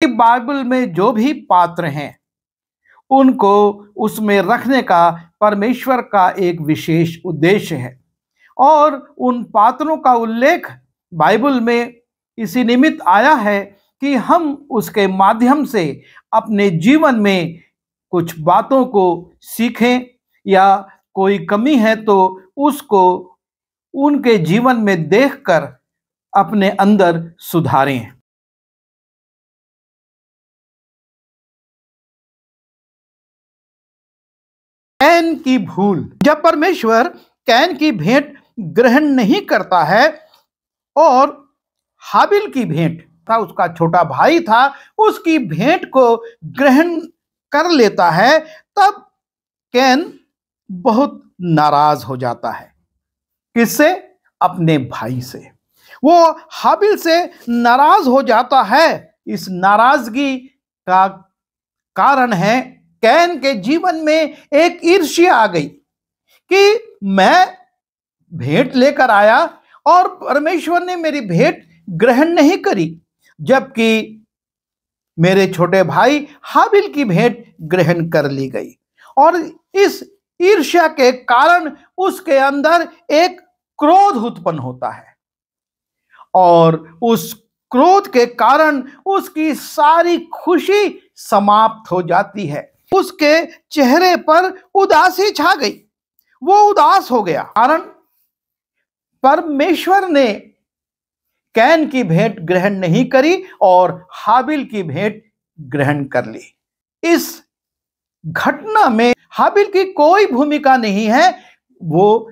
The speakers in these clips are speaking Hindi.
बाइबल में जो भी पात्र हैं उनको उसमें रखने का परमेश्वर का एक विशेष उद्देश्य है और उन पात्रों का उल्लेख बाइबल में इसी निमित्त आया है कि हम उसके माध्यम से अपने जीवन में कुछ बातों को सीखें या कोई कमी है तो उसको उनके जीवन में देखकर अपने अंदर सुधारें। कैन की भूल। जब परमेश्वर कैन की भेंट ग्रहण नहीं करता है और हाबिल की भेंट था, उसका छोटा भाई था, उसकी भेंट को ग्रहण कर लेता है, तब कैन बहुत नाराज हो जाता है। किससे? अपने भाई से। वो हाबिल से नाराज हो जाता है। इस नाराजगी का कारण है कैन के जीवन में एक ईर्ष्या आ गई कि मैं भेंट लेकर आया और परमेश्वर ने मेरी भेंट ग्रहण नहीं करी, जबकि मेरे छोटे भाई हाबिल की भेंट ग्रहण कर ली गई। और इस ईर्ष्या के कारण उसके अंदर एक क्रोध उत्पन्न होता है और उस क्रोध के कारण उसकी सारी खुशी समाप्त हो जाती है। उसके चेहरे पर उदासी छा गई, वो उदास हो गया। कारण परमेश्वर ने कैन की भेंट ग्रहण नहीं करी और हाबिल की भेंट ग्रहण कर ली। इस घटना में हाबिल की कोई भूमिका नहीं है। वो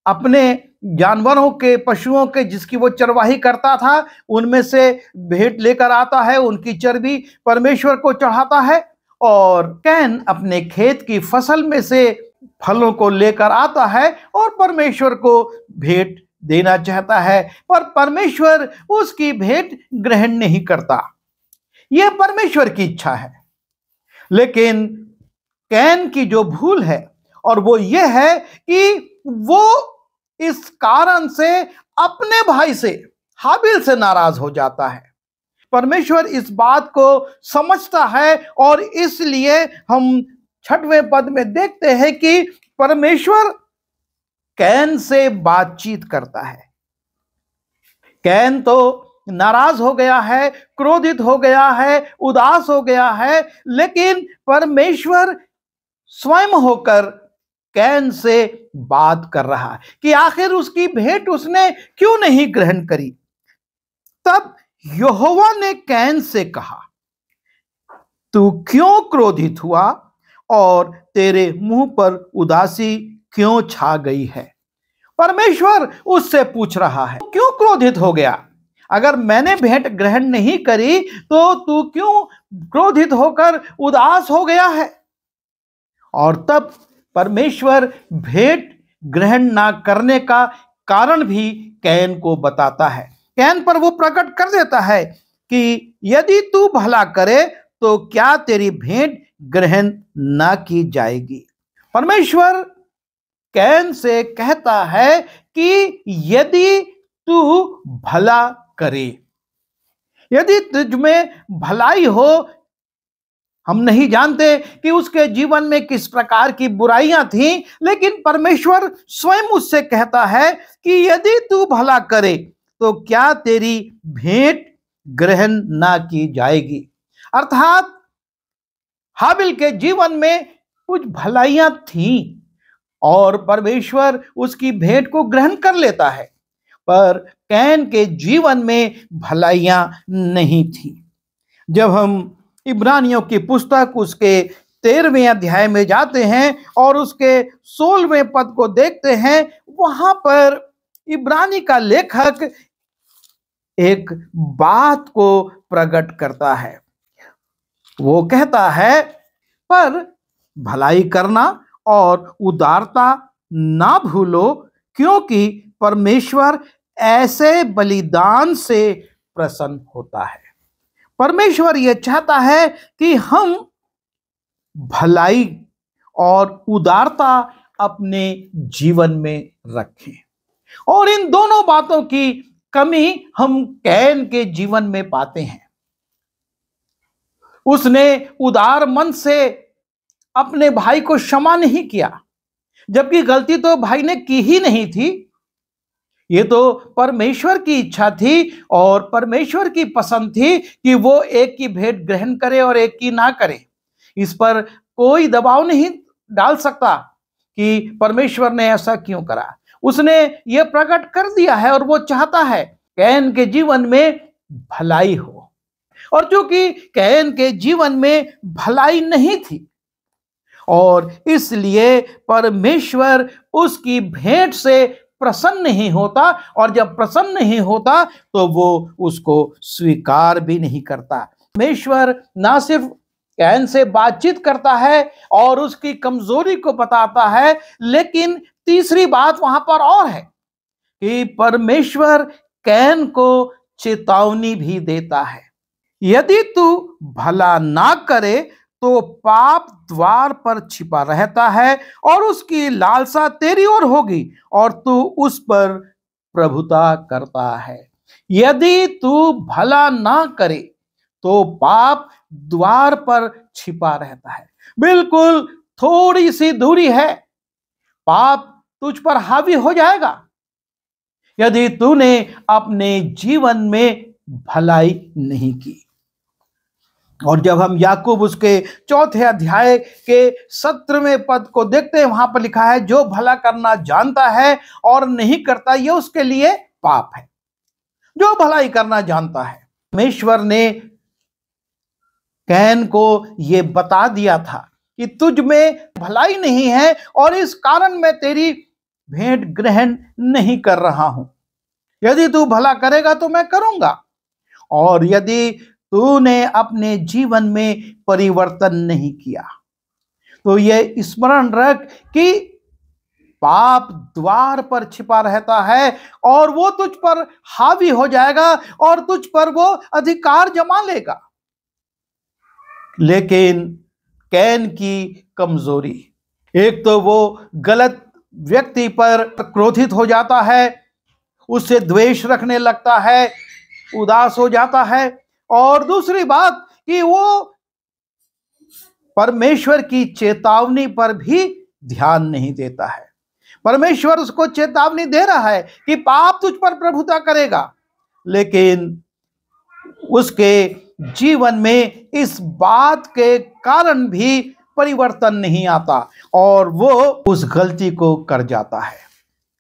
अपने जानवरों के, पशुओं के जिसकी वो चरवाही करता था, उनमें से भेंट लेकर आता है, उनकी चर्बी परमेश्वर को चढ़ाता है। और कैन अपने खेत की फसल में से फलों को लेकर आता है और परमेश्वर को भेंट देना चाहता है, पर परमेश्वर उसकी भेंट ग्रहण नहीं करता। यह परमेश्वर की इच्छा है। लेकिन कैन की जो भूल है और वो ये है कि वो इस कारण से अपने भाई से, हाबिल से नाराज हो जाता है। परमेश्वर इस बात को समझता है और इसलिए हम 6वें पद में देखते हैं कि परमेश्वर कैन से बातचीत करता है। कैन तो नाराज हो गया है, क्रोधित हो गया है, उदास हो गया है, लेकिन परमेश्वर स्वयं होकर कैन से बात कर रहा है कि आखिर उसकी भेंट उसने क्यों नहीं ग्रहण करी। तब यहोवा ने कैन से कहा, तू क्यों क्रोधित हुआ और तेरे मुंह पर उदासी क्यों छा गई है? परमेश्वर उससे पूछ रहा है, क्यों क्रोधित हो गया? अगर मैंने भेंट ग्रहण नहीं करी तो तू क्यों क्रोधित होकर उदास हो गया है? और तब परमेश्वर भेंट ग्रहण ना करने का कारण भी कैन को बताता है। कैन पर वो प्रकट कर देता है कि यदि तू भला करे तो क्या तेरी भेंट ग्रहण ना की जाएगी। परमेश्वर कैन से कहता है कि यदि तू भला करे, यदि तुझ में भलाई हो। हम नहीं जानते कि उसके जीवन में किस प्रकार की बुराइयां थीं, लेकिन परमेश्वर स्वयं उससे कहता है कि यदि तू भला करे तो क्या तेरी भेंट ग्रहण ना की जाएगी। अर्थात हाबिल के जीवन में कुछ भलाइयां थीं और परमेश्वर उसकी भेंट को ग्रहण कर लेता है, पर कैन के जीवन में भलाइयां नहीं थी। जब हम इब्रानियों की पुस्तक उसके 13वें अध्याय में जाते हैं और उसके 16वें पद को देखते हैं, वहां पर इब्रानी का लेखक एक बात को प्रकट करता है। वो कहता है, पर भलाई करना और उदारता ना भूलो, क्योंकि परमेश्वर ऐसे बलिदान से प्रसन्न होता है। परमेश्वर यह चाहता है कि हम भलाई और उदारता अपने जीवन में रखें, और इन दोनों बातों की कमी हम कैन के जीवन में पाते हैं। उसने उदार मन से अपने भाई को क्षमा नहीं किया, जबकि गलती तो भाई ने की ही नहीं थी। ये तो परमेश्वर की इच्छा थी और परमेश्वर की पसंद थी कि वो एक की भेंट ग्रहण करे और एक की ना करे। इस पर कोई दबाव नहीं डाल सकता कि परमेश्वर ने ऐसा क्यों करा। उसने ये प्रकट कर दिया है और वो चाहता है कैन के जीवन में भलाई हो। और चूंकि कैन के जीवन में भलाई नहीं थी और इसलिए परमेश्वर उसकी भेंट से प्रसन्न नहीं होता, और जब प्रसन्न नहीं होता तो वो उसको स्वीकार भी नहीं करता। परमेश्वर ना सिर्फ कैन से बातचीत करता है और उसकी कमजोरी को बताता है, लेकिन तीसरी बात वहां पर और है कि परमेश्वर कैन को चेतावनी भी देता है। यदि तू भला ना करे तो पाप द्वार पर छिपा रहता है और उसकी लालसा तेरी ओर होगी और तू उस पर प्रभुता करता है। यदि तू भला ना करे तो पाप द्वार पर छिपा रहता है। बिल्कुल थोड़ी सी दूरी है, पाप तुझ पर हावी हो जाएगा यदि तूने अपने जीवन में भलाई नहीं की। और जब हम याकूब उसके 4थे अध्याय के 17वें पद को देखते हैं, वहां पर लिखा है जो भला करना जानता है और नहीं करता ये उसके लिए पाप है। जो भलाई करना जानता है, परमेश्वर ने कैन को ये बता दिया था कि तुझ में भलाई नहीं है और इस कारण मैं तेरी भेंट ग्रहण नहीं कर रहा हूं। यदि तू भला करेगा तो मैं करूंगा, और यदि तूने अपने जीवन में परिवर्तन नहीं किया तो यह स्मरण रख कि पाप द्वार पर छिपा रहता है और वो तुझ पर हावी हो जाएगा और तुझ पर वो अधिकार जमा लेगा। लेकिन कैन की कमजोरी, एक तो वो गलत व्यक्ति पर क्रोधित हो जाता है, उससे द्वेष रखने लगता है, उदास हो जाता है, और दूसरी बात कि वो परमेश्वर की चेतावनी पर भी ध्यान नहीं देता है। परमेश्वर उसको चेतावनी दे रहा है कि पाप तुझ पर प्रभुता करेगा, लेकिन उसके जीवन में इस बात के कारण भी परिवर्तन नहीं आता और वो उस गलती को कर जाता है।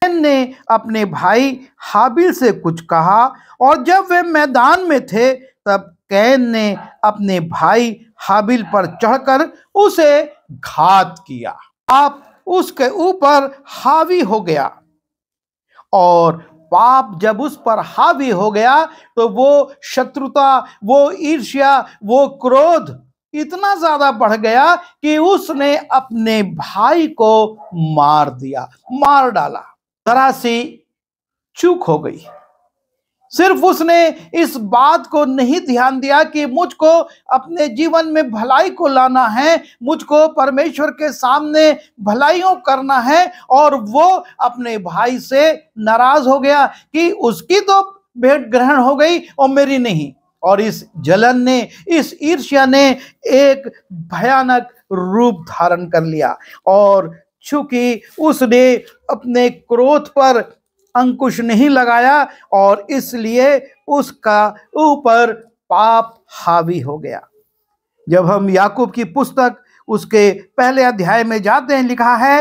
कैन ने अपने भाई हाबिल से कुछ कहा और जब वे मैदान में थे तब कैन ने अपने भाई हाबिल पर चढ़कर उसे घात किया। आप उसके ऊपर हावी हो गया, और पाप जब उस पर हावी हो गया तो वो शत्रुता, वो ईर्ष्या, वो क्रोध इतना ज्यादा बढ़ गया कि उसने अपने भाई को मार दिया, मार डाला। जरा सी चूक हो गई, सिर्फ उसने इस बात को नहीं ध्यान दिया कि मुझको अपने जीवन में भलाई को लाना है, मुझको परमेश्वर के सामने भलाइयों करना है, और वो अपने भाई से नाराज हो गया कि उसकी तो भेंट ग्रहण हो गई और मेरी नहीं। और इस जलन ने, इस ईर्ष्या ने एक भयानक रूप धारण कर लिया, और चूंकि उसने अपने क्रोध पर अंकुश नहीं लगाया और इसलिए उसका ऊपर पाप हावी हो गया। जब हम याकूब की पुस्तक उसके पहले अध्याय में जाते हैं, लिखा है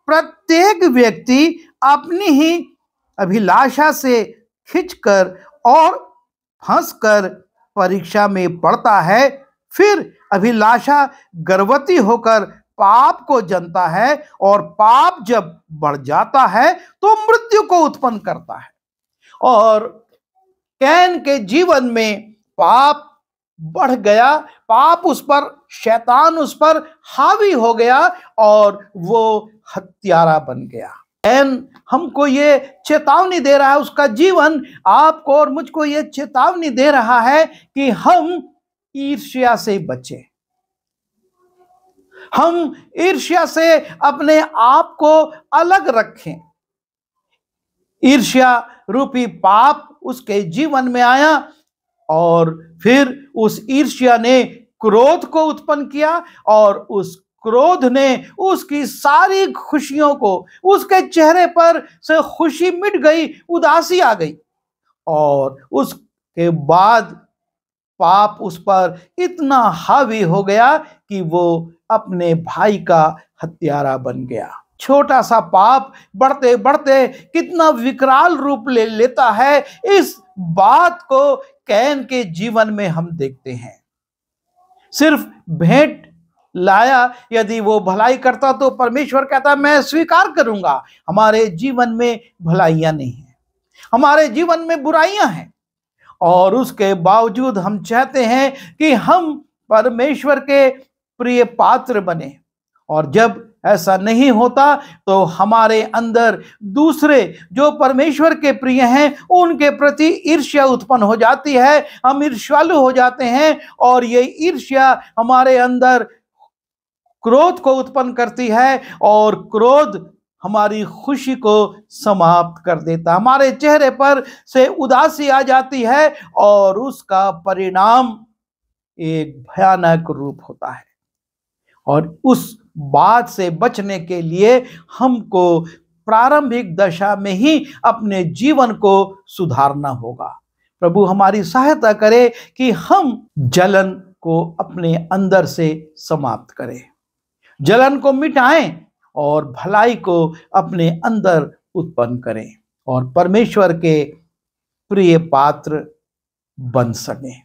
प्रत्येक व्यक्ति अपनी ही अभिलाषा से खिंचकर और फंसकर परीक्षा में पड़ता है, फिर अभिलाषा गर्भवती होकर पाप को जनता है और पाप जब बढ़ जाता है तो मृत्यु को उत्पन्न करता है। और कैन के जीवन में पाप बढ़ गया, पाप उस पर, शैतान उस पर हावी हो गया और वो हत्यारा बन गया। कैन हमको ये चेतावनी दे रहा है, उसका जीवन आपको और मुझको ये चेतावनी दे रहा है कि हम ईर्ष्या से बचें, हम ईर्ष्या से अपने आप को अलग रखें। ईर्ष्या रूपी पाप उसके जीवन में आया और फिर उस ईर्ष्या ने क्रोध को उत्पन्न किया और उस क्रोध ने उसकी सारी खुशियों को, उसके चेहरे पर से खुशी मिट गई, उदासी आ गई। और उसके बाद पाप उस पर इतना हावी हो गया कि वो अपने भाई का हत्यारा बन गया। छोटा सा पाप बढ़ते बढ़ते कितना विकराल रूप ले लेता है, इस बात को कैन के जीवन में हम देखते हैं। सिर्फ भेंट लाया, यदि वो भलाई करता तो परमेश्वर कहता मैं स्वीकार करूंगा। हमारे जीवन में भलाइयां नहीं है, हमारे जीवन में बुराइयां हैं, और उसके बावजूद हम चाहते हैं कि हम परमेश्वर के प्रिय पात्र बने। और जब ऐसा नहीं होता तो हमारे अंदर दूसरे जो परमेश्वर के प्रिय हैं उनके प्रति ईर्ष्या उत्पन्न हो जाती है। हम ईर्ष्यालु हो जाते हैं और ये ईर्ष्या हमारे अंदर क्रोध को उत्पन्न करती है, और क्रोध हमारी खुशी को समाप्त कर देता। हमारे चेहरे पर से उदासी आ जाती है और उसका परिणाम एक भयानक रूप होता है। और उस बात से बचने के लिए हमको प्रारंभिक दशा में ही अपने जीवन को सुधारना होगा। प्रभु हमारी सहायता करे कि हम जलन को अपने अंदर से समाप्त करें, जलन को मिटाएं और भलाई को अपने अंदर उत्पन्न करें और परमेश्वर के प्रिय पात्र बन सकें।